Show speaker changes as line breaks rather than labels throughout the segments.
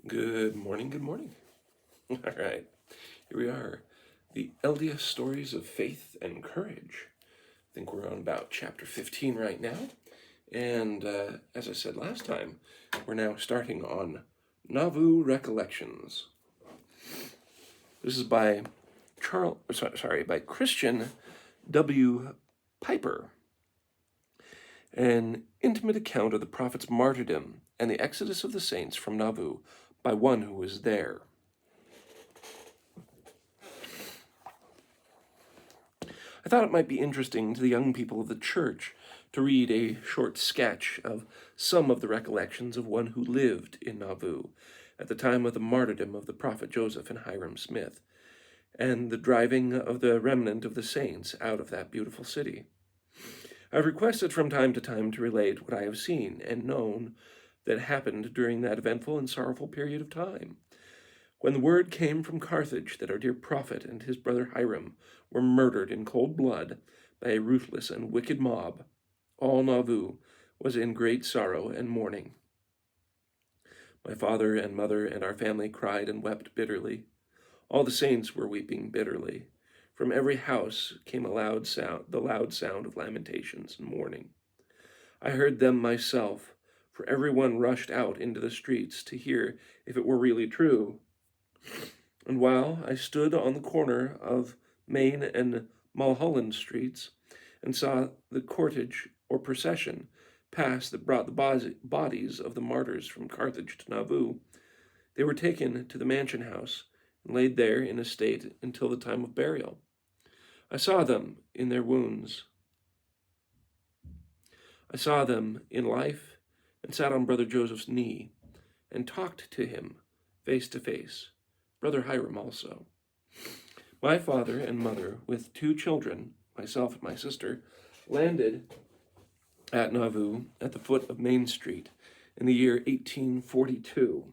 Good morning, good morning. All right, here we are. The LDS stories of faith and courage. I think we're on about chapter 15 right now. And as I said last time, we're now starting on Nauvoo Recollections. This is by by Christian W. Piper. An intimate account of the prophet's martyrdom and the exodus of the saints from Nauvoo by one who was there. I thought it might be interesting to the young people of the church to read a short sketch of some of the recollections of one who lived in Nauvoo at the time of the martyrdom of the prophet Joseph and Hyrum Smith, and the driving of the remnant of the saints out of that beautiful city. I've requested from time to time to relate what I have seen and known that happened during that eventful and sorrowful period of time. When the word came from Carthage that our dear prophet and his brother Hyrum were murdered in cold blood by a ruthless and wicked mob, all Nauvoo was in great sorrow and mourning. My father and mother and our family cried and wept bitterly. All the saints were weeping bitterly. From every house came the loud sound of lamentations and mourning. I heard them myself, for everyone rushed out into the streets to hear if it were really true. And while I stood on the corner of Main and Mulholland streets and saw the cortege or procession pass that brought the bodies of the martyrs from Carthage to Nauvoo, they were taken to the mansion house and laid there in a state until the time of burial. I saw them in their wounds. I saw them in life and sat on Brother Joseph's knee and talked to him face to face. Brother Hyrum also. My father and mother, with 2 children, myself and my sister, landed at Nauvoo at the foot of Main Street in the year 1842.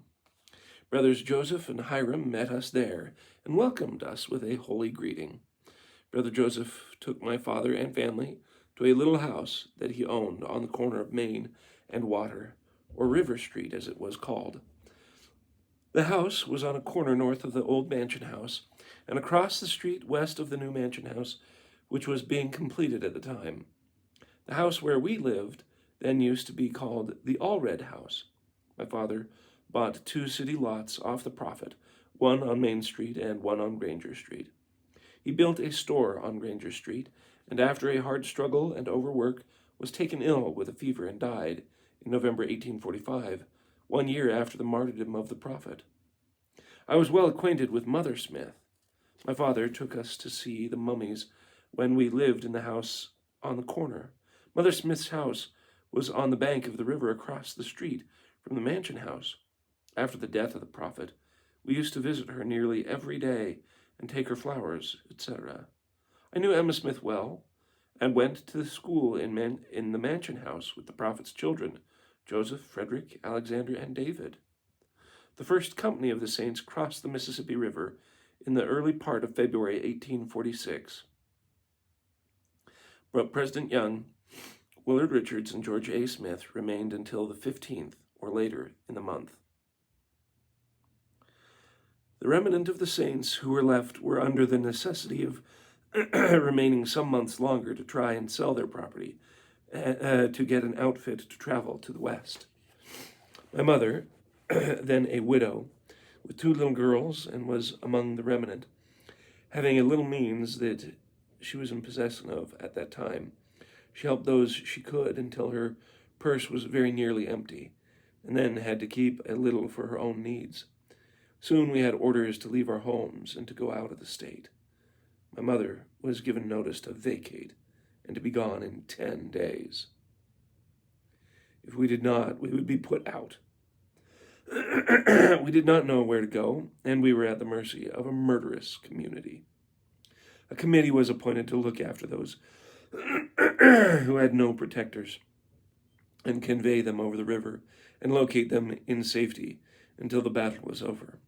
Brothers Joseph and Hyrum met us there and welcomed us with a holy greeting. Brother Joseph took my father and family to a little house that he owned on the corner of Main and Water, or River Street as it was called. The house was on a corner north of the old mansion house and across the street west of the new mansion house, which was being completed at the time. The house where we lived then used to be called the Allred House. My father bought 2 city lots off the prophet, one on Main Street and one on Granger Street. He built a store on Granger Street, and after a hard struggle and overwork, was taken ill with a fever and died in November 1845, 1 year after the martyrdom of the prophet. I was well acquainted with Mother Smith. My father took us to see the mummies when we lived in the house on the corner. Mother Smith's house was on the bank of the river across the street from the mansion house. After the death of the prophet, we used to visit her nearly every day and take her flowers, etc. I knew Emma Smith well, and went to the school in the mansion house with the prophet's children, Joseph, Frederick, Alexander, and David. The first company of the saints crossed the Mississippi River in the early part of February 1846. But President Young, Willard Richards, and George A. Smith remained until the 15th or later in the month. The remnant of the saints who were left were under the necessity of remaining some months longer to try and sell their property to get an outfit to travel to the west. My mother, then a widow, with 2 little girls, and was among the remnant, having a little means that she was in possession of at that time. She helped those she could until her purse was very nearly empty, and then had to keep a little for her own needs. Soon we had orders to leave our homes and to go out of the state. My mother was given notice to vacate and to be gone in 10 days. If we did not, we would be put out. We did not know where to go, and we were at the mercy of a murderous community. A committee was appointed to look after those who had no protectors and convey them over the river and locate them in safety until the battle was over,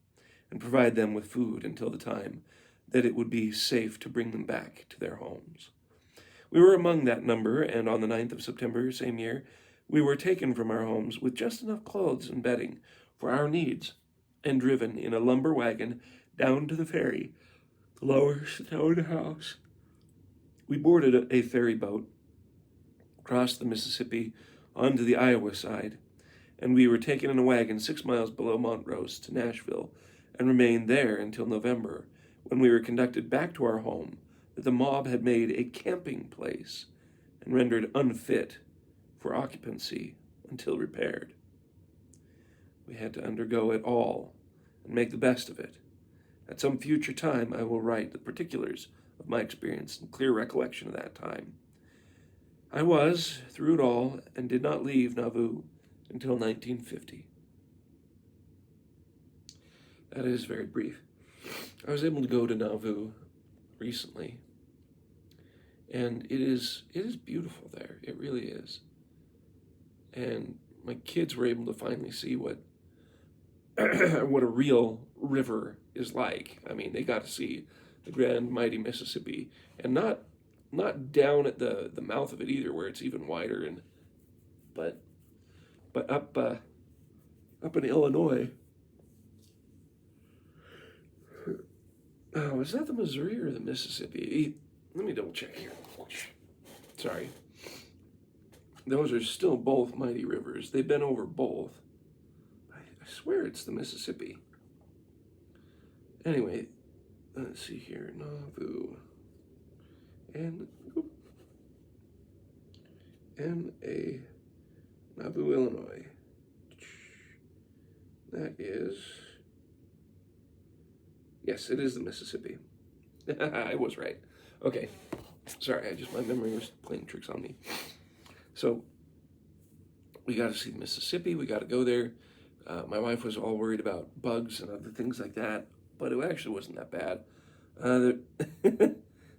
and provide them with food until the time that it would be safe to bring them back to their homes. We were among that number, and on the 9th of September, same year, we were taken from our homes with just enough clothes and bedding for our needs and driven in a lumber wagon down to the ferry, the lower stone house. We boarded a ferry boat, crossed the Mississippi onto the Iowa side, and we were taken in a wagon 6 miles below Montrose to Nashville and remained there until November, when we were conducted back to our home that the mob had made a camping place and rendered unfit for occupancy until repaired. We had to undergo it all and make the best of it. At some future time, I will write the particulars of my experience and clear recollection of that time. I was, through it all, and did not leave Nauvoo until 1950. That is very brief. I was able to go to Nauvoo recently, and it is beautiful there. It really is. And my kids were able to finally see what what a real river is like. I mean, they got to see the grand mighty Mississippi, and not down at the mouth of it either, where it's even wider, and but up in Illinois. Oh, is that the Missouri or the Mississippi? Let me double check here. Sorry. Those are still both mighty rivers. They've been over both. I swear it's the Mississippi. Anyway, let's see here. Nauvoo. N-A, Nauvoo, Illinois. That is... Yes, it is the Mississippi. I was right. Okay. Sorry, my memory was playing tricks on me. So, we got to see the Mississippi. We got to go there. My wife was all worried about bugs and other things like that, but it actually wasn't that bad.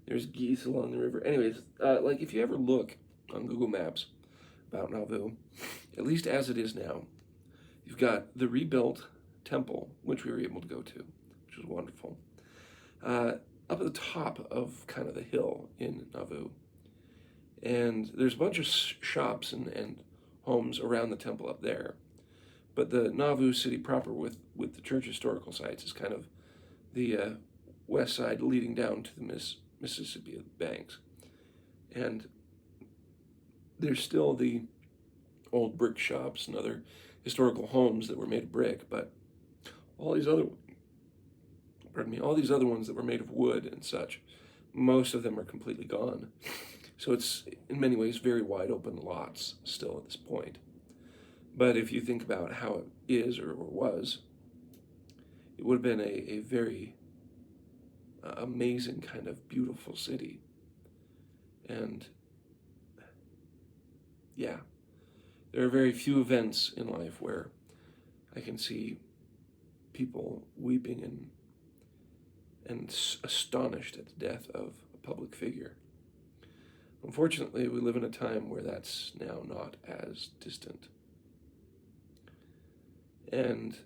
There's geese along the river. Anyways, like if you ever look on Google Maps about Nauvoo, at least as it is now, you've got the rebuilt temple, which we were able to go to, which was wonderful. Up at the top of kind of the hill in Nauvoo. And there's a bunch of shops and homes around the temple up there. But the Nauvoo city proper with the church historical sites is kind of the west side leading down to the Mississippi banks. And there's still the old brick shops and other historical homes that were made of brick, but all these other ones that were made of wood and such, most of them are completely gone. So it's, in many ways, very wide open lots still at this point. But if you think about how it is or was, it would have been a very amazing kind of beautiful city. And yeah, there are very few events in life where I can see people weeping and astonished at the death of a public figure. Unfortunately, we live in a time where that's now not as distant. And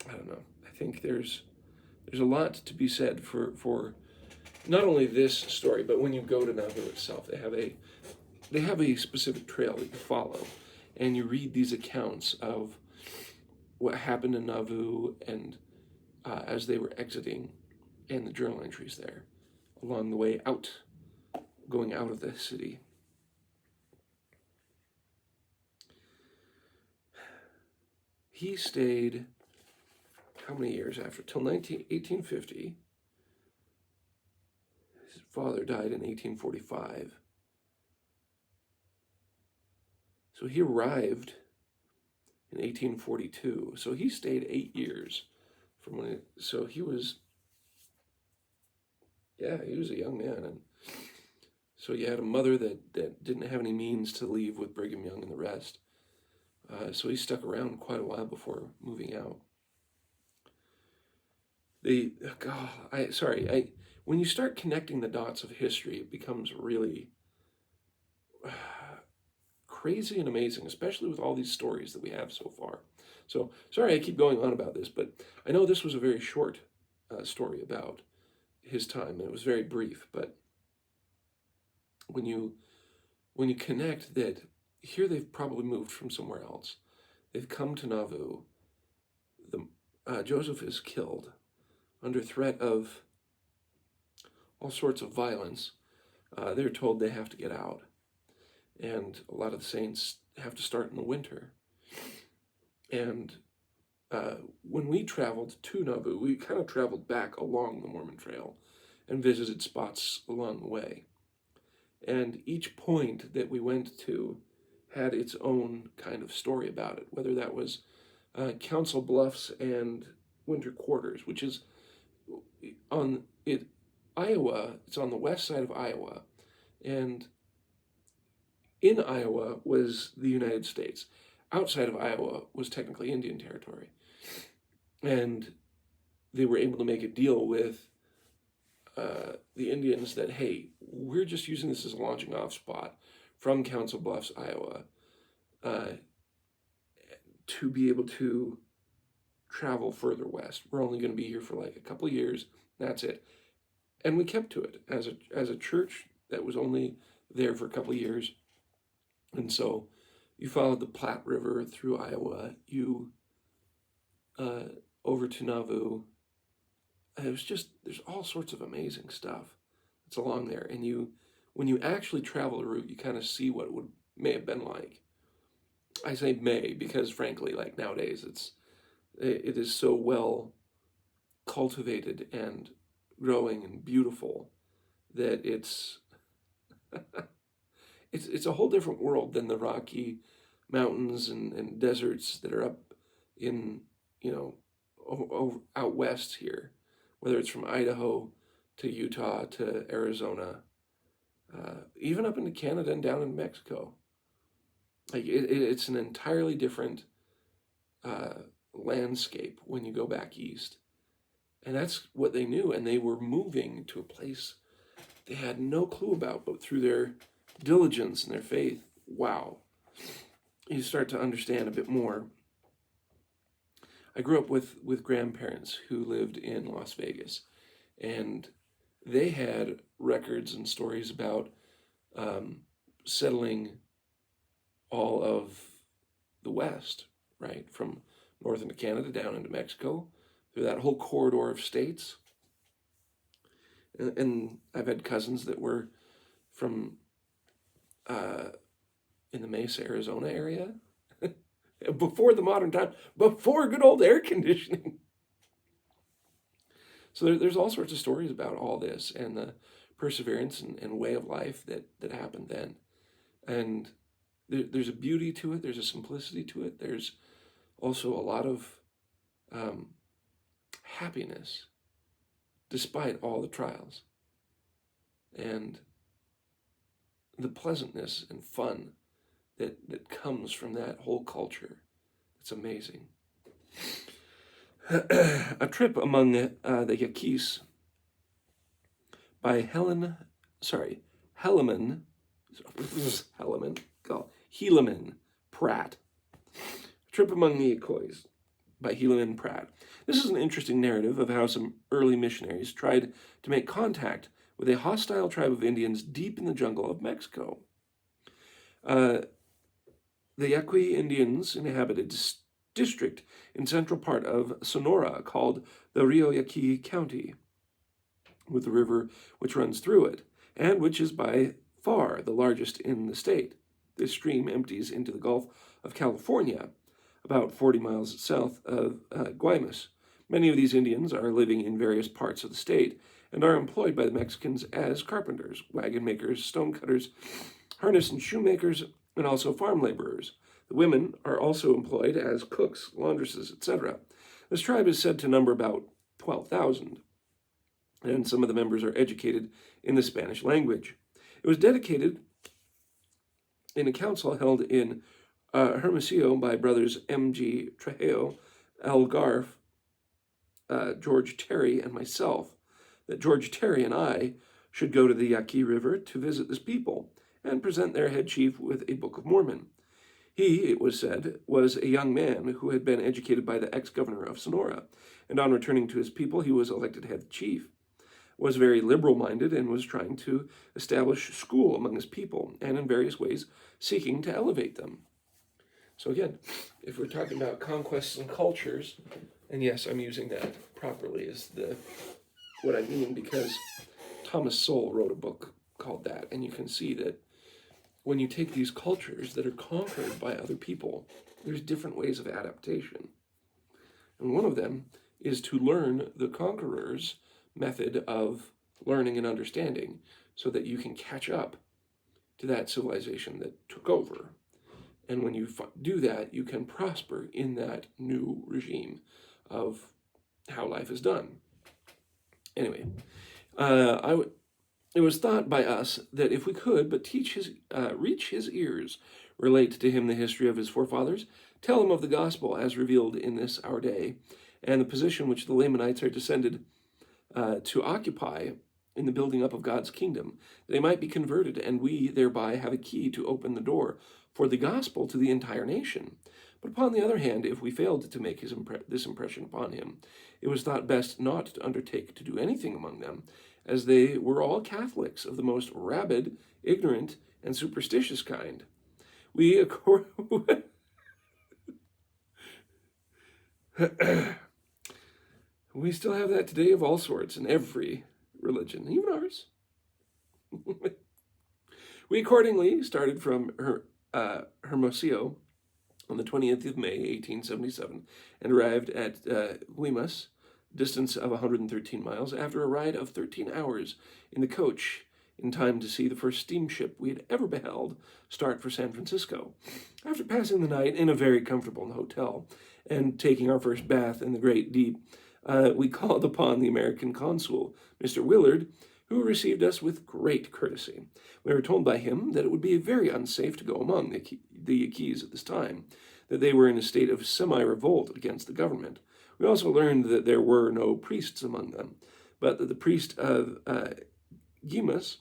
I don't know. I think there's a lot to be said for not only this story, but when you go to Nauvoo itself, they have a specific trail that you follow, and you read these accounts of what happened in Nauvoo and as they were exiting, and the journal entries there along the way out, going out of the city. He stayed, how many years after? Till 1850. His father died in 1845. So he arrived in 1842. So he stayed 8 years from when so he was a young man. And so you had a mother that didn't have any means to leave with Brigham Young and the rest. So he stuck around quite a while before moving out. When you start connecting the dots of history, it becomes really crazy and amazing, especially with all these stories that we have so far. So, sorry I keep going on about this, but I know this was a very short story about his time, and it was very brief, but when you connect that here they've probably moved from somewhere else. They've come to Nauvoo. Joseph is killed under threat of all sorts of violence. They're told they have to get out. And a lot of the saints have to start in the winter. And when we traveled to Nauvoo, we kind of traveled back along the Mormon Trail and visited spots along the way. And each point that we went to had its own kind of story about it, whether that was Council Bluffs and Winter Quarters, which is on it, Iowa. It's on the west side of Iowa, and in Iowa was the United States. Outside of Iowa was technically Indian territory, and they were able to make a deal with the Indians that, hey, we're just using this as a launching off spot from Council Bluffs, Iowa, to be able to travel further west. We're only going to be here for like a couple of years. That's it. And we kept to it as a church that was only there for a couple of years. And so you followed the Platte River through Iowa, you over to Nauvoo. It was just, there's all sorts of amazing stuff that's along there. And when you actually travel the route, you kind of see what it may have been like. I say may because, frankly, like nowadays, it is so well cultivated and growing and beautiful that it's a whole different world than the Rocky Mountains and deserts that are up in, out west here, whether it's from Idaho to Utah to Arizona, even up into Canada and down in Mexico. Like it's an entirely different landscape when you go back east. And that's what they knew. And they were moving to a place they had no clue about, but through their diligence and their faith, wow, you start to understand a bit more. I grew up with grandparents who lived in Las Vegas, and they had records and stories about settling all of the West, right? From north into Canada, down into Mexico, through that whole corridor of states. And I've had cousins that were from in the Mesa, Arizona area, before the modern time, before good old air conditioning. So there's all sorts of stories about all this and the perseverance and way of life that happened then. And there's a beauty to it. There's a simplicity to it. There's also a lot of happiness despite all the trials. And the pleasantness and fun that comes from that whole culture. It's amazing. A trip among the Yaquis by Helaman Pratt. A trip among the Yaquis by Helaman Pratt. This is an interesting narrative of how some early missionaries tried to make contact with a hostile tribe of Indians deep in the jungle of Mexico. The Yaqui Indians inhabited a district in central part of Sonora called the Rio Yaqui County, with the river which runs through it, and which is by far the largest in the state. This stream empties into the Gulf of California, about 40 miles south of Guaymas. Many of these Indians are living in various parts of the state and are employed by the Mexicans as carpenters, wagon makers, stone cutters, harness and shoemakers, and also farm laborers. The women are also employed as cooks, laundresses, etc. This tribe is said to number about 12,000, and some of the members are educated in the Spanish language. It was dedicated in a council held in Hermosillo by brothers M.G. Trejo, Al Garf, George Terry, and myself, that George Terry and I should go to the Yaqui River to visit this people and present their head chief with a Book of Mormon. He, it was said, was a young man who had been educated by the ex-governor of Sonora, and on returning to his people, he was elected head chief. was very liberal-minded and was trying to establish school among his people and in various ways seeking to elevate them. So again, if we're talking about conquests and cultures, and yes, I'm using that properly as what I mean, because Thomas Sowell wrote a book called that, and you can see that when you take these cultures that are conquered by other people, there's different ways of adaptation. And one of them is to learn the conqueror's method of learning and understanding so that you can catch up to that civilization that took over. And when you do that, you can prosper in that new regime of how life is done. Anyway, it was thought by us that if we could but reach his ears, relate to him the history of his forefathers, tell him of the gospel as revealed in this our day, and the position which the Lamanites are descended to occupy in the building up of God's kingdom, that they might be converted, and we thereby have a key to open the door for the gospel to the entire nation. But upon the other hand, if we failed to make this impression upon him, it was thought best not to undertake to do anything among them, as they were all Catholics of the most rabid, ignorant, and superstitious kind. We still have that today of all sorts in every religion, even ours. We accordingly started from Hermosillo on the 20th of May, 1877, and arrived at Guimas, distance of 113 miles, after a ride of 13 hours in the coach, in time to see the first steamship we had ever beheld start for San Francisco. After passing the night in a very comfortable hotel and taking our first bath in the great deep, we called upon the American consul, Mr. Willard, who received us with great courtesy. We were told by him that it would be very unsafe to go among the Yaquis at this time, that they were in a state of semi-revolt against the government. We also learned that there were no priests among them, but that the priest of Guimas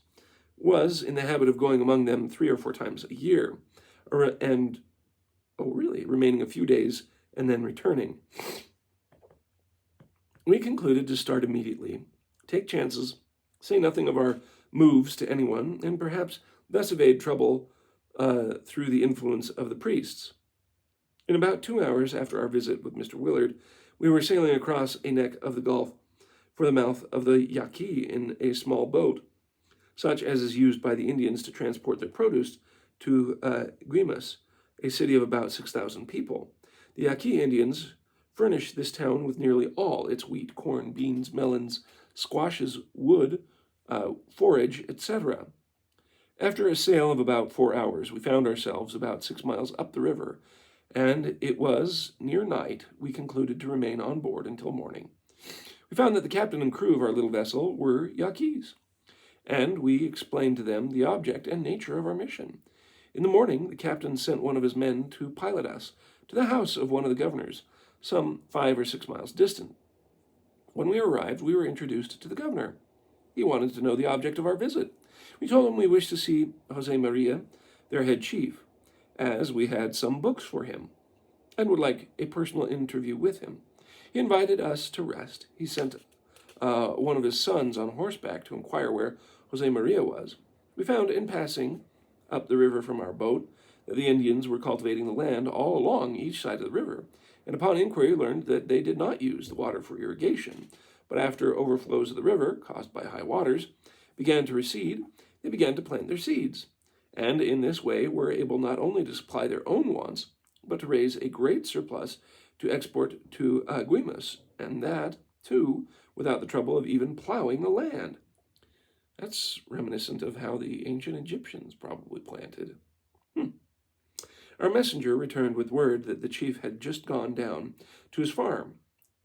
was in the habit of going among them 3 or 4 times a year, remaining a few days and then returning. We concluded to start immediately, take chances, say nothing of our moves to anyone, and perhaps thus evade trouble through the influence of the priests. In about 2 hours after our visit with Mr. Willard, we were sailing across a neck of the Gulf for the mouth of the Yaqui in a small boat, such as is used by the Indians to transport their produce to Guimas, a city of about 6,000 people. The Yaqui Indians furnish this town with nearly all its wheat, corn, beans, melons, squashes, wood, forage, etc. After a sail of about 4 hours, we found ourselves about 6 miles up the river, and it was near night we concluded to remain on board until morning. We found that the captain and crew of our little vessel were Yaquis, and we explained to them the object and nature of our mission. In the morning, the captain sent one of his men to pilot us to the house of one of the governors, some 5 or 6 miles distant. When we arrived, we were introduced to the governor. He wanted to know the object of our visit. We told him we wished to see Jose Maria, their head chief, as we had some books for him, and would like a personal interview with him. He invited us to rest. He sent one of his sons on horseback to inquire where Jose Maria was. We found, in passing up the river from our boat, that the Indians were cultivating the land all along each side of the river, and upon inquiry learned that they did not use the water for irrigation, but after overflows of the river, caused by high waters, began to recede, they began to plant their seeds, and in this way were able not only to supply their own wants, but to raise a great surplus to export to Guimas, and that, too, without the trouble of even plowing the land. That's reminiscent of how the ancient Egyptians probably planted. Our messenger returned with word that the chief had just gone down to his farm,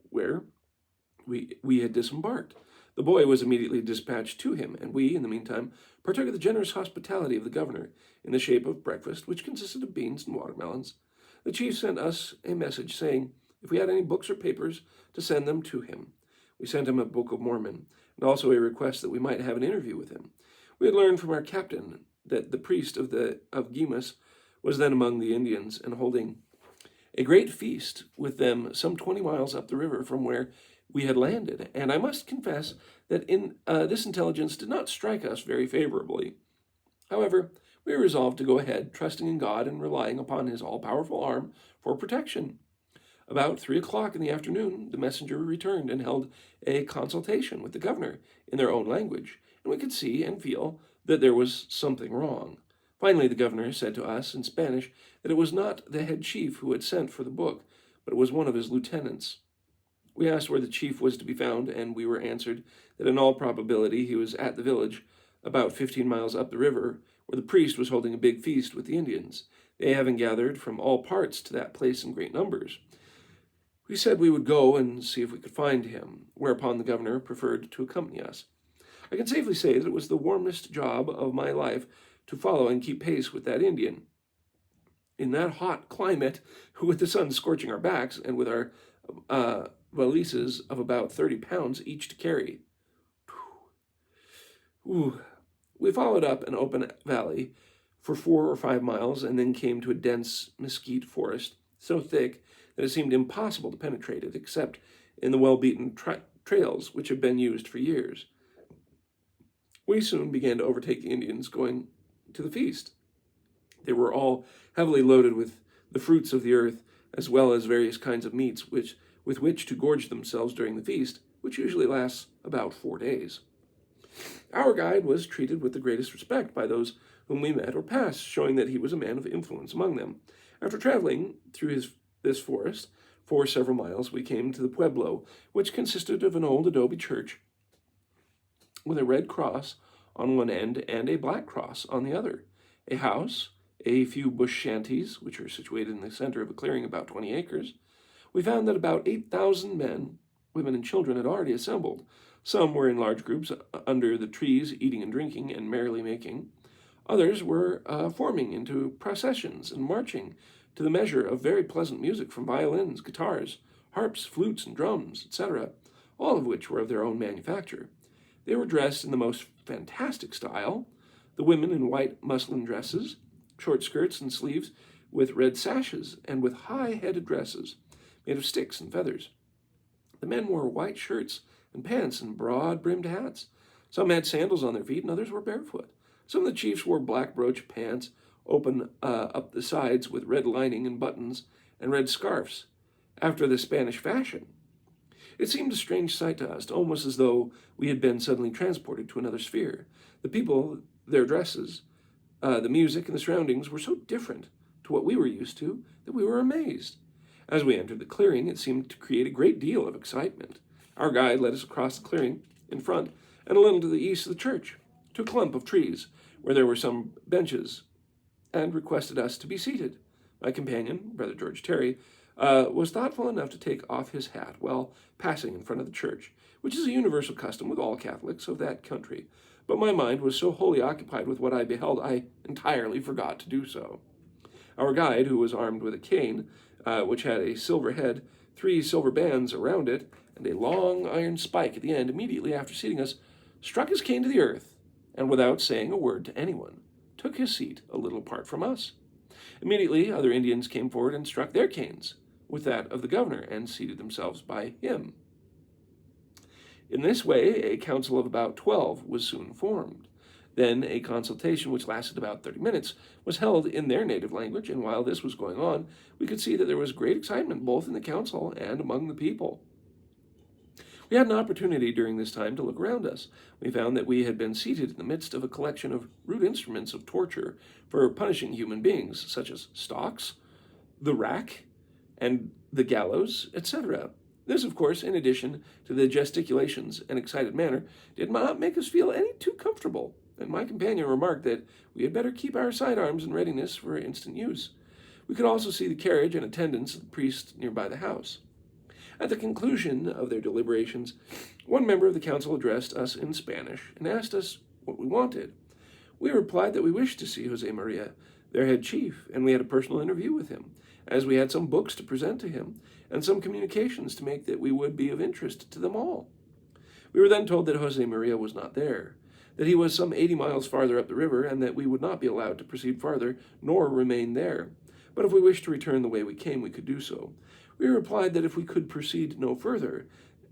where we had disembarked. The boy was immediately dispatched to him, and we, in the meantime, partook of the generous hospitality of the governor in the shape of breakfast, which consisted of beans and watermelons. The chief sent us a message saying if we had any books or papers to send them to him. We sent him a Book of Mormon, and also a request that we might have an interview with him. We had learned from our captain that the priest of Guimas was then among the Indians and holding a great feast with them some 20 miles up the river from where we had landed, and I must confess that this intelligence did not strike us very favorably. However, we resolved to go ahead, trusting in God and relying upon his all-powerful arm for protection. About 3 o'clock in the afternoon, the messenger returned and held a consultation with the governor in their own language, and we could see and feel that there was something wrong. Finally, the governor said to us in Spanish that it was not the head chief who had sent for the book, but it was one of his lieutenants. We asked where the chief was to be found, and we were answered that in all probability he was at the village, about 15 miles up the river, where the priest was holding a big feast with the Indians, they having gathered from all parts to that place in great numbers. We said we would go and see if we could find him, whereupon the governor preferred to accompany us. I can safely say that it was the warmest job of my life to follow and keep pace with that Indian. In that hot climate, with the sun scorching our backs, and with our valises of about 30 pounds each to carry. We followed up an open valley for 4 or 5 miles, and then came to a dense mesquite forest, so thick that it seemed impossible to penetrate it, except in the well-beaten trails which had been used for years. We soon began to overtake the Indians going to the feast. They were all heavily loaded with the fruits of the earth, as well as various kinds of meats with which to gorge themselves during the feast, which usually lasts about 4 days. Our guide was treated with the greatest respect by those whom we met or passed, showing that he was a man of influence among them. After traveling through this forest for several miles, we came to the pueblo, which consisted of an old adobe church with a red cross on one end and a black cross on the other, a house, a few bush shanties, which are situated in the center of a clearing about 20 acres. We found that about 8,000 men, women, and children had already assembled. Some were in large groups under the trees, eating and drinking and merrily making. Others were forming into processions and marching to the measure of very pleasant music from violins, guitars, harps, flutes, and drums, etc., all of which were of their own manufacture. They were dressed in the most fantastic style, the women in white muslin dresses, short skirts and sleeves with red sashes, and with high-headed dresses made of sticks and feathers. The men wore white shirts and pants and broad-brimmed hats. Some had sandals on their feet, and others were barefoot. Some of the chiefs wore black brooch pants, open up the sides with red lining and buttons, and red scarfs, after the Spanish fashion. It seemed a strange sight to us, almost as though we had been suddenly transported to another sphere. The people, their dresses, the music, and the surroundings were so different to what we were used to that we were amazed. As we entered the clearing, it seemed to create a great deal of excitement. Our guide led us across the clearing in front and a little to the east of the church, to a clump of trees where there were some benches, and requested us to be seated. My companion, Brother George Terry, was thoughtful enough to take off his hat while passing in front of the church, which is a universal custom with all Catholics of that country. But my mind was so wholly occupied with what I beheld, I entirely forgot to do so. Our guide, who was armed with a cane, which had a silver head, 3 silver bands around it, and a long iron spike at the end, immediately after seating us, struck his cane to the earth, and without saying a word to anyone, took his seat a little apart from us. Immediately, other Indians came forward and struck their canes with that of the governor, and seated themselves by him. In this way, a council of about 12 was soon formed. Then a consultation, which lasted about 30 minutes, was held in their native language, and while this was going on, we could see that there was great excitement both in the council and among the people. We had an opportunity during this time to look around us. We found that we had been seated in the midst of a collection of rude instruments of torture for punishing human beings, such as stocks, the rack, and the gallows, etc. This, of course, in addition to the gesticulations and excited manner, did not make us feel any too comfortable, and my companion remarked that we had better keep our sidearms in readiness for instant use. We could also see the carriage and attendants of the priest nearby the house. At the conclusion of their deliberations, one member of the council addressed us in Spanish and asked us what we wanted. We replied that we wished to see Jose Maria, their head chief, and we had a personal interview with him, as we had some books to present to him and some communications to make that we would be of interest to them all. We were then told that Jose Maria was not there, that he was some 80 miles farther up the river, and that we would not be allowed to proceed farther nor remain there. But if we wished to return the way we came, we could do so. We replied that if we could proceed no further,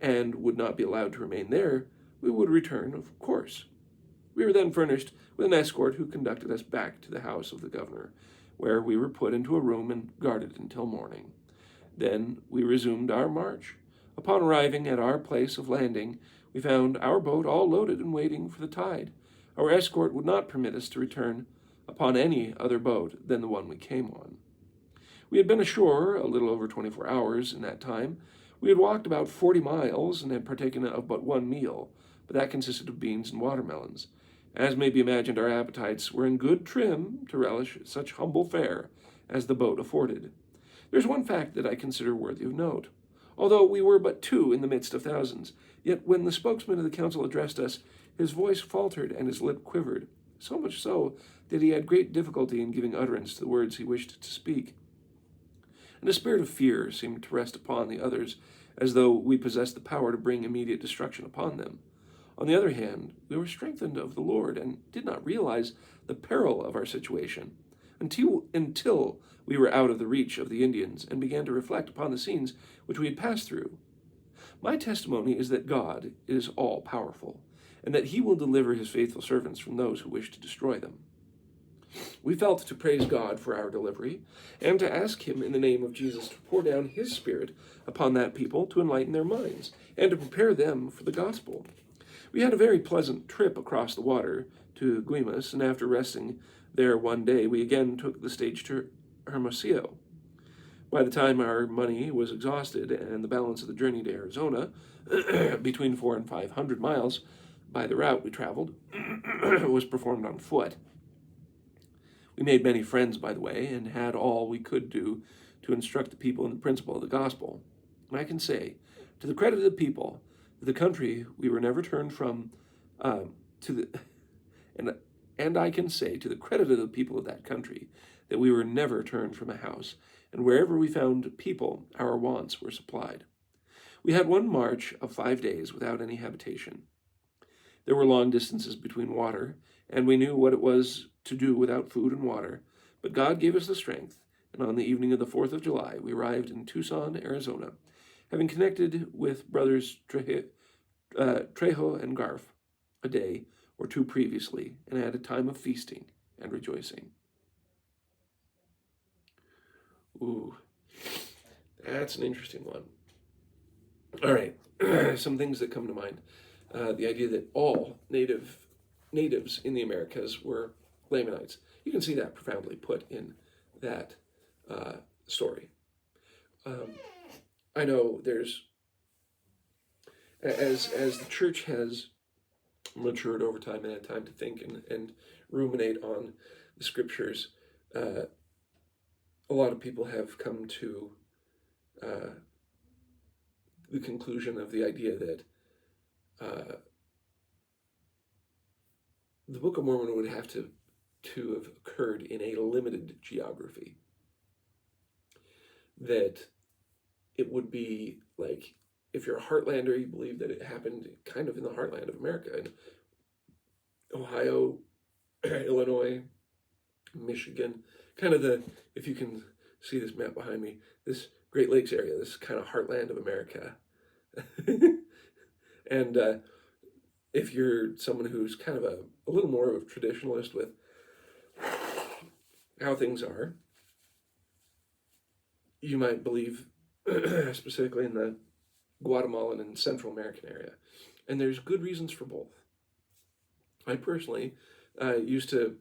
and would not be allowed to remain there, we would return, of course. We were then furnished with an escort who conducted us back to the house of the governor, where we were put into a room and guarded until morning. Then we resumed our march. Upon arriving at our place of landing, we found our boat all loaded and waiting for the tide. Our escort would not permit us to return upon any other boat than the one we came on. We had been ashore a little over 24 hours in that time. We had walked about 40 miles and had partaken of but one meal, but that consisted of beans and watermelons. As may be imagined, our appetites were in good trim to relish such humble fare as the boat afforded. There's one fact that I consider worthy of note. Although we were but two in the midst of thousands, yet when the spokesman of the council addressed us, his voice faltered and his lip quivered, so much so that he had great difficulty in giving utterance to the words he wished to speak. And a spirit of fear seemed to rest upon the others, as though we possessed the power to bring immediate destruction upon them. On the other hand, we were strengthened of the Lord and did not realize the peril of our situation until we were out of the reach of the Indians and began to reflect upon the scenes which we had passed through. My testimony is that God is all-powerful, and that he will deliver his faithful servants from those who wish to destroy them. We felt to praise God for our delivery, and to ask him in the name of Jesus to pour down his Spirit upon that people to enlighten their minds, and to prepare them for the gospel. We had a very pleasant trip across the water to Guimas, and after resting there one day, we again took the stage to Hermosillo. By the time our money was exhausted and the balance of the journey to Arizona, between 400 and 500 miles by the route we traveled, was performed on foot. We made many friends by the way, and had all we could do to instruct the people in the principle of the gospel. And I can say, to the credit of the people, that the country we were never turned from, and I can say, to the credit of the people of that country, that we were never turned from a house, and wherever we found people, our wants were supplied. We had one march of 5 days without any habitation. There were long distances between water, and we knew what it was to do without food and water, but God gave us the strength, and on the evening of the 4th of July, we arrived in Tucson, Arizona, having connected with brothers Trejo and Garf a day or two previously, and had a time of feasting and rejoicing. Ooh, that's an interesting one. All right, some things that come to mind. The idea that all natives in the Americas were Lamanites. You can see that profoundly put in that story. I know there's, as the church has matured over time and had time to think and ruminate on the scriptures, a lot of people have come to the conclusion of the idea that the Book of Mormon would have to have occurred in a limited geography. That it would be like, if you're a Heartlander, you believe that it happened kind of in the heartland of America, in Ohio, Illinois, Michigan, kind of if you can see this map behind me, this Great Lakes area, this kind of heartland of America. And if you're someone who's kind of a little more of a traditionalist with how things are, you might believe specifically in the Guatemalan and Central American area. And there's good reasons for both. I personally used to,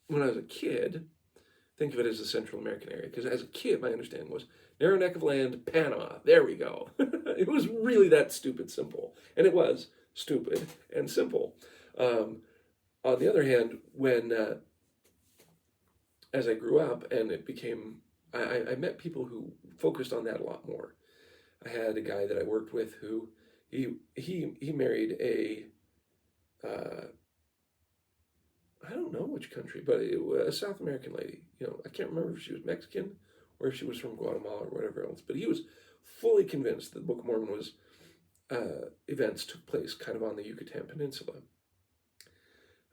when I was a kid, think of it as the Central American area, because as a kid, my understanding was narrow neck of land, Panama, there we go. It was really that stupid simple. And it was stupid and simple. On the other hand, when, as I grew up and it became, I met people who focused on that a lot more. I had a guy that I worked with who, he married a, I don't know which country, but it was a South American lady. You know, I can't remember if she was Mexican or if she was from Guatemala or whatever else. But he was fully convinced that the Book of Mormon was events took place kind of on the Yucatan Peninsula.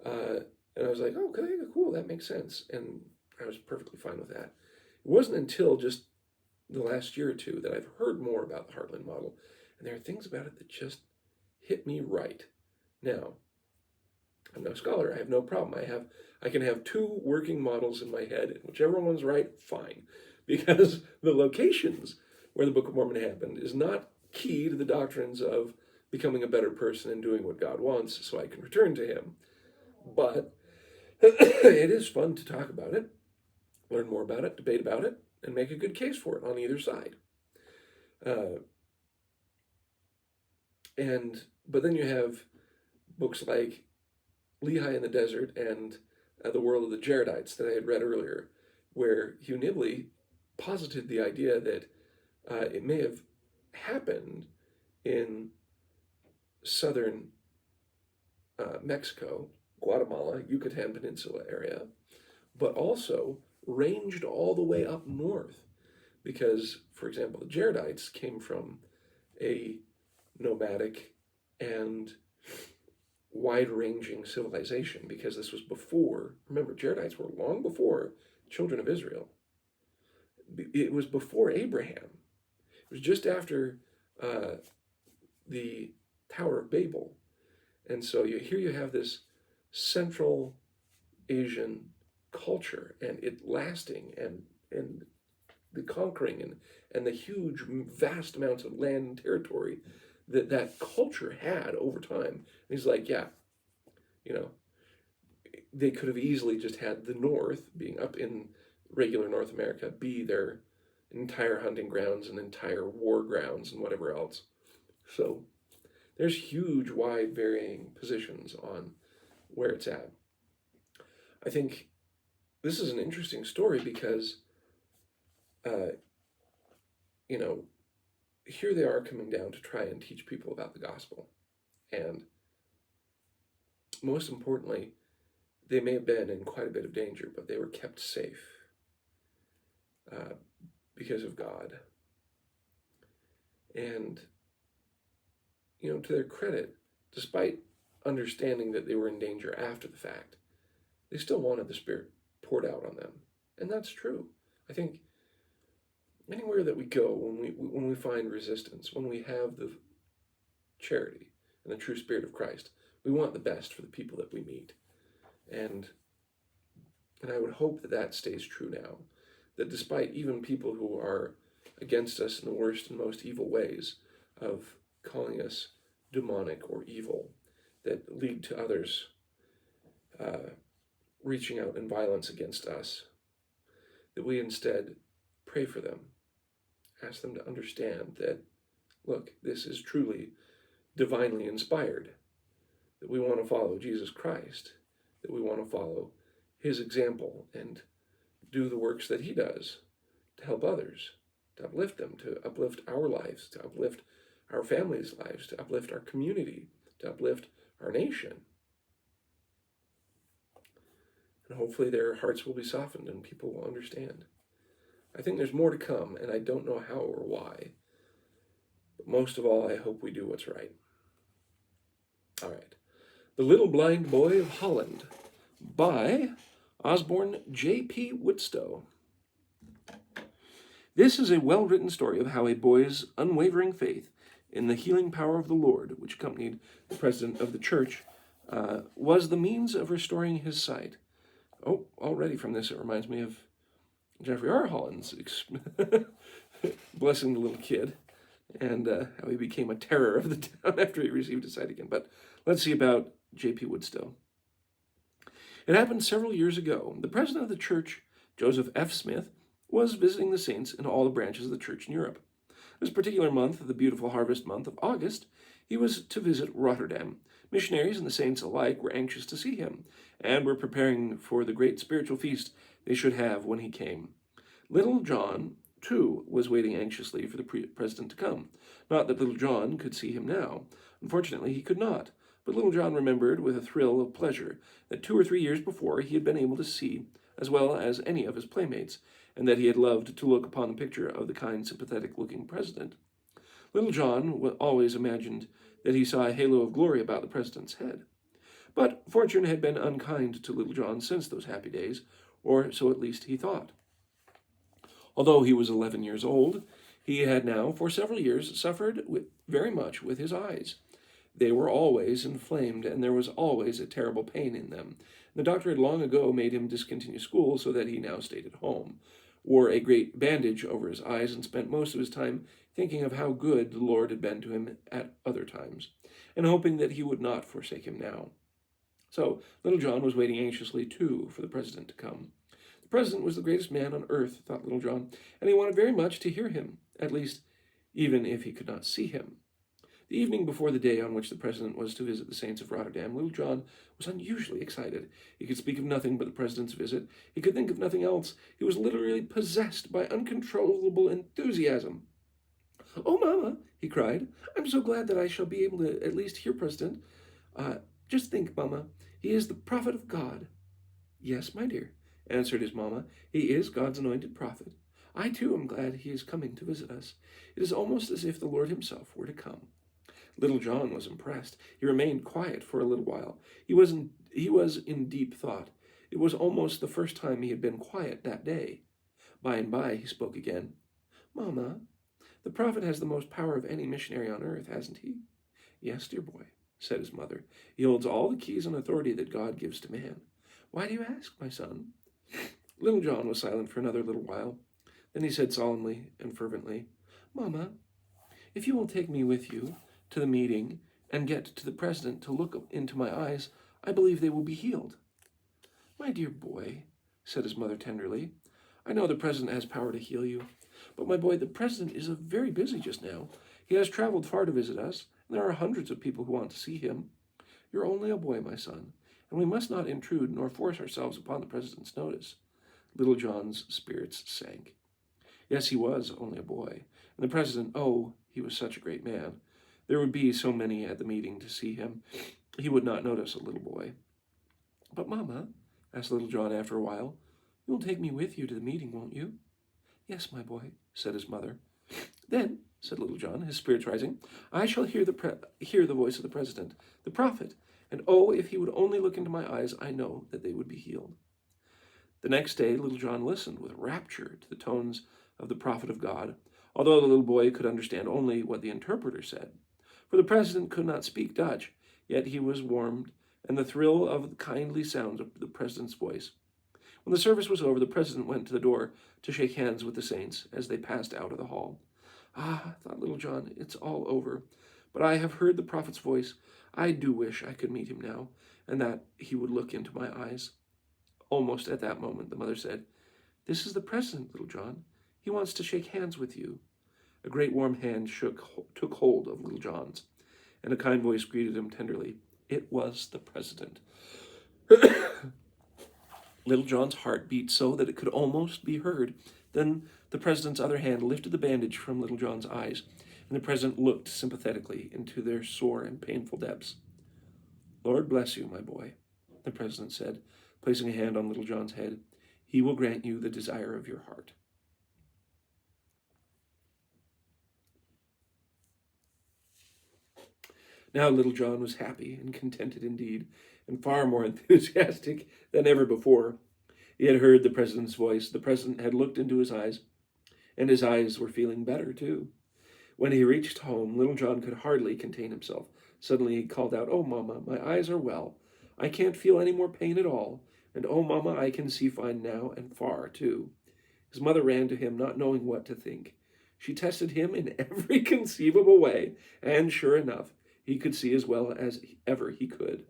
And I was like, oh, okay, cool, that makes sense. And I was perfectly fine with that. It wasn't until just the last year or two that I've heard more about the Heartland model And there are things about it that just hit me right. Now, I'm no scholar. I have no problem. I can have two working models in my head, and whichever one's right, fine. Because the locations where the Book of Mormon happened is not key to the doctrines of becoming a better person and doing what God wants so I can return to him. But it is fun to talk about it, learn more about it, debate about it, and make a good case for it on either side. But then you have books like Lehi in the Desert and The World of the Jaredites that I had read earlier, where Hugh Nibley posited the idea that it may have happened in southern Mexico, Guatemala, Yucatan Peninsula area, but also ranged all the way up north. Because, for example, the Jaredites came from a nomadic and wide-ranging civilization, because this was before, remember, Jaredites were long before children of Israel. It was before Abraham. It was just after the Tower of Babel. And so here you have this Central Asian culture, and it lasting, and the conquering, and the huge, vast amounts of land and territory that culture had over time. And he's like, yeah, they could have easily just had the North, being up in regular North America, be their entire hunting grounds and entire war grounds and whatever else. So there's huge, wide, varying positions on where it's at. I think this is an interesting story because, here they are coming down to try and teach people about the gospel. And most importantly, they may have been in quite a bit of danger, but they were kept safe because of God. And, to their credit, despite understanding that they were in danger after the fact, they still wanted the Spirit poured out on them. And that's true. I think anywhere that we go, when we find resistance, when we have the charity and the true Spirit of Christ, we want the best for the people that we meet. And I would hope that stays true now, that despite even people who are against us in the worst and most evil ways of calling us demonic or evil, that lead to others reaching out in violence against us, that we instead pray for them, ask them to understand that, look, this is truly divinely inspired, that we want to follow Jesus Christ, that we want to follow his example and do the works that he does to help others, to uplift them, to uplift our lives, to uplift our families' lives, to uplift our community, to uplift our nation. And hopefully their hearts will be softened and people will understand. I think there's more to come, and I don't know how or why. But most of all, I hope we do what's right. All right. The Little Blind Boy of Holland by Osborne J.P. Woodstow. This is a well-written story of how a boy's unwavering faith in the healing power of the Lord, which accompanied the president of the church, was the means of restoring his sight. Oh, already from this it reminds me of Jeffrey R. Holland's blessing the little kid, and how he became a terror of the town after he received his sight again. But let's see about J.P. Woodstow. It happened several years ago. The president of the church, Joseph F. Smith, was visiting the saints in all the branches of the church in Europe. This particular month, the beautiful harvest month of August, he was to visit Rotterdam. Missionaries and the saints alike were anxious to see him, and were preparing for the great spiritual feast they should have when he came. Little John, too, was waiting anxiously for the president to come. Not that Little John could see him now. Unfortunately, he could not. But Little John remembered with a thrill of pleasure that 2 or 3 years before he had been able to see, as well as any of his playmates, and that he had loved to look upon the picture of the kind, sympathetic-looking president. Little John always imagined that he saw a halo of glory about the president's head. But fortune had been unkind to Little John since those happy days, or so at least he thought. Although he was 11 years old, He had now, for several years, suffered very much with his eyes. They were always inflamed, and there was always a terrible pain in them. The doctor had long ago made him discontinue school, so that he now stayed at home, wore a great bandage over his eyes, and spent most of his time thinking of how good the Lord had been to him at other times, and hoping that he would not forsake him now. So Little John was waiting anxiously, too, for the president to come. The president was the greatest man on earth, thought Little John, and he wanted very much to hear him, at least, even if he could not see him. The evening before the day on which the president was to visit the saints of Rotterdam, Little John was unusually excited. He could speak of nothing but the president's visit. He could think of nothing else. He was literally possessed by uncontrollable enthusiasm. "Oh, Mama," he cried, "I'm so glad that I shall be able to at least hear President. Just think, Mama, he is the prophet of God." "Yes, my dear," answered his mamma, "he is God's anointed prophet. I, too, am glad he is coming to visit us. It is almost as if the Lord himself were to come." Little John was impressed. He remained quiet for a little while. He was in deep thought. It was almost the first time he had been quiet that day. By and by he spoke again. "Mamma, the prophet has the most power of any missionary on earth, hasn't he?" "Yes, dear boy," said his mother. "He holds all the keys and authority that God gives to man. Why do you ask, my son?" Little John was silent for another little while. Then he said solemnly and fervently, "Mamma, if you will take me with you to the meeting and get to the president to look into my eyes, I believe they will be healed." "My dear boy," said his mother tenderly, "I know the president has power to heal you, but my boy, the president is very busy just now. He has traveled far to visit us, and there are hundreds of people who want to see him. You're only a boy, my son, and we must not intrude nor force ourselves upon the president's notice." Little John's spirits sank. Yes, he was only a boy, and the president, oh, he was such a great man. There would be so many at the meeting to see him. He would not notice a little boy. "But, Mamma," asked Little John after a while, "you will take me with you to the meeting, won't you?" "Yes, my boy," said his mother. "Then," said Little John, his spirits rising, "I shall hear the voice of the president, the prophet, and oh, if he would only look into my eyes, I know that they would be healed." The next day, Little John listened with rapture to the tones of the prophet of God, although the little boy could understand only what the interpreter said. For the president could not speak Dutch, yet he was warmed, and the thrill of the kindly sounds of the president's voice. When the service was over, the president went to the door to shake hands with the saints as they passed out of the hall. "Ah," thought Little John, "it's all over. But I have heard the prophet's voice. I do wish I could meet him now, and that he would look into my eyes." Almost at that moment, the mother said, "This is the president, Little John. He wants to shake hands with you." A great warm hand took hold of Little John's, and a kind voice greeted him tenderly. It was the president. Little John's heart beat so that it could almost be heard. Then the president's other hand lifted the bandage from Little John's eyes, and the president looked sympathetically into their sore and painful depths. "Lord bless you, my boy," the president said, placing a hand on Little John's head. "He will grant you the desire of your heart." Now Little John was happy and contented indeed, and far more enthusiastic than ever before. He had heard the president's voice. The president had looked into his eyes, and his eyes were feeling better, too. When he reached home, Little John could hardly contain himself. Suddenly he called out, "Oh, Mama, my eyes are well. I can't feel any more pain at all. And oh, Mama, I can see fine now and far, too." His mother ran to him, not knowing what to think. She tested him in every conceivable way, and sure enough, he could see as well as ever he could.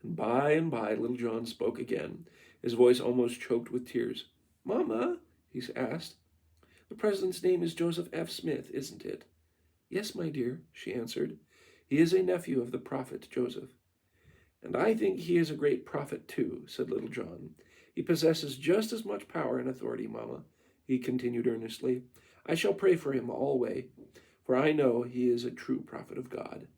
And by, Little John spoke again, his voice almost choked with tears. "Mama," he asked, "the president's name is Joseph F. Smith, isn't it?" "Yes, my dear," she answered. "He is a nephew of the prophet Joseph." "And I think he is a great prophet, too," said Little John. "He possesses just as much power and authority, Mama," he continued earnestly. "I shall pray for him always, for I know he is a true prophet of God."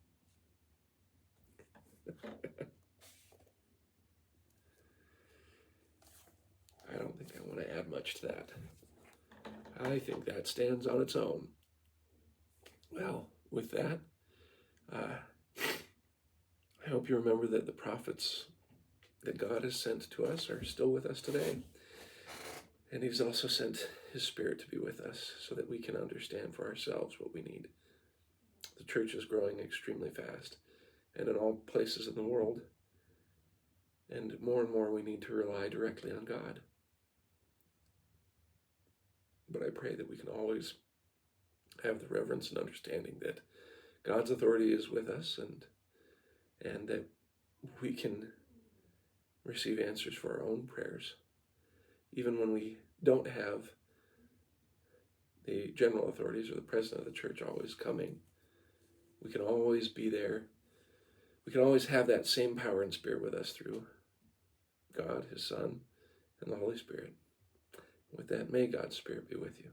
I don't think I want to add much to that. I think that stands on its own. Well, with that, I hope you remember that the prophets that God has sent to us are still with us today. And he's also sent his Spirit to be with us so that we can understand for ourselves what we need. The church is growing extremely fast, and in all places in the world. And more we need to rely directly on God. But I pray that we can always have the reverence and understanding that God's authority is with us, and that we can receive answers for our own prayers, even when we don't have the general authorities or the president of the church always coming. We can always be there. We can always have that same power and Spirit with us through God, his Son, and the Holy Spirit. With that, may God's Spirit be with you.